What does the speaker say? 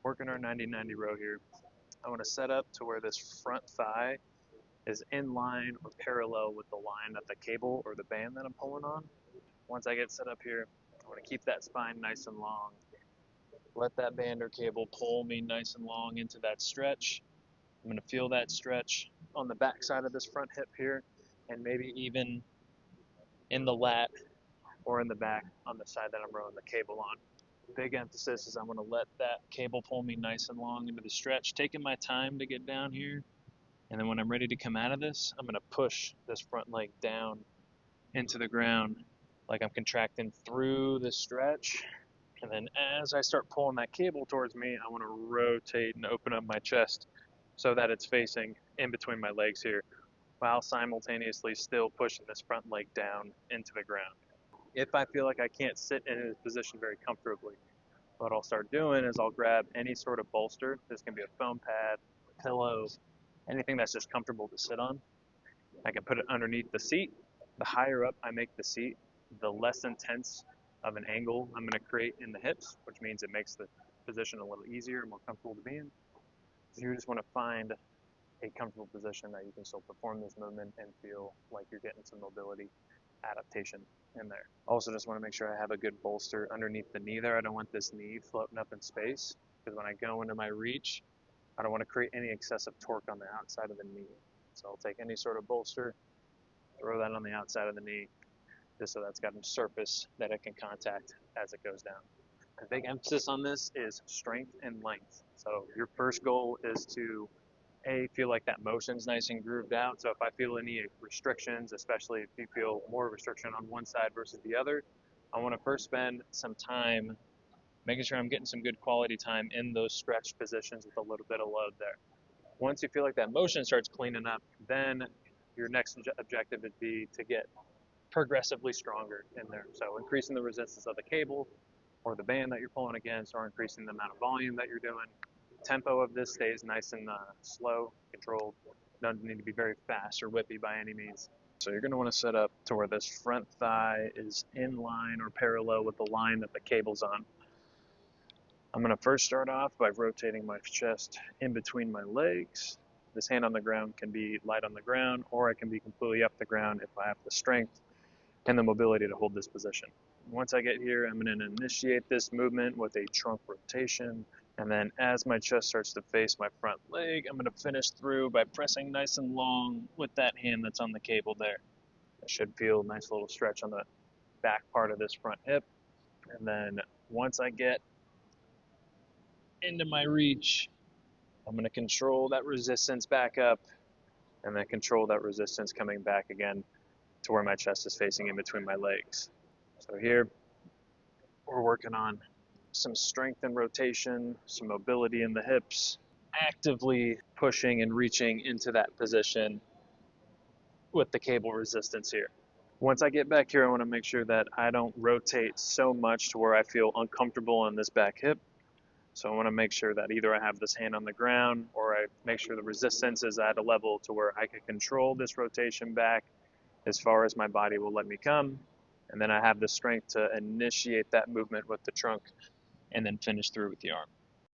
Working our 90-90 row here. I want to set up to where this front thigh is in line or parallel with the line of the cable or the band that I'm pulling on. Once I get set up here, I want to keep that spine nice and long. Let that band or cable pull me nice and long into that stretch. I'm going to feel that stretch on the back side of this front hip here, and maybe even in the lat or in the back on the side that I'm rowing the cable on. Big emphasis is I'm going to let that cable pull me nice and long into the stretch, taking my time to get down here. And then when I'm ready to come out of this, I'm going to push this front leg down into the ground like I'm contracting through the stretch. And then as I start pulling that cable towards me, I want to rotate and open up my chest so that it's facing in between my legs here, while simultaneously still pushing this front leg down into the ground. If I feel like I can't sit in this position very comfortably, what I'll start doing is I'll grab any sort of bolster. This can be a foam pad, a pillow, anything that's just comfortable to sit on. I can put it underneath the seat. The higher up I make the seat, the less intense of an angle I'm going to create in the hips, which means it makes the position a little easier, more comfortable to be in. So you just want to find a comfortable position that you can still perform this movement and feel like you're getting some mobility adaptation in there. Also just want to make sure I have a good bolster underneath the knee there. I don't want this knee floating up in space, because when I go into my reach, I don't want to create any excessive torque on the outside of the knee. So I'll take any sort of bolster, throw that on the outside of the knee, just so that's got a surface that it can contact as it goes down. The big emphasis on this is strength and length. So your first goal is to feel like that motion's nice and grooved out. So if I feel any restrictions, especially if you feel more restriction on one side versus the other, I want to first spend some time making sure I'm getting some good quality time in those stretched positions with a little bit of load there. Once you feel like that motion starts cleaning up, then your next objective would be to get progressively stronger in there. So increasing the resistance of the cable or the band that you're pulling against, or increasing the amount of volume that you're doing. Tempo of this stays nice and slow, controlled. Doesn't need to be very fast or whippy by any means. So you're going to want to set up to where this front thigh is in line or parallel with the line that the cable's on. I'm going to first start off by rotating my chest in between my legs. This hand on the ground can be light on the ground, or I can be completely up the ground if I have the strength and the mobility to hold this position. Once I get here, I'm going to initiate this movement with a trunk rotation. And then as my chest starts to face my front leg, I'm going to finish through by pressing nice and long with that hand that's on the cable there. I should feel a nice little stretch on the back part of this front hip. And then once I get into my reach, I'm going to control that resistance back up, and then control that resistance coming back again to where my chest is facing in between my legs. So here, we're working on some strength and rotation, some mobility in the hips, actively pushing and reaching into that position with the cable resistance here. Once I get back here, I want to make sure that I don't rotate so much to where I feel uncomfortable on this back hip. So I want to make sure that either I have this hand on the ground, or I make sure the resistance is at a level to where I can control this rotation back as far as my body will let me come. And then I have the strength to initiate that movement with the trunk and then finish through with the arm.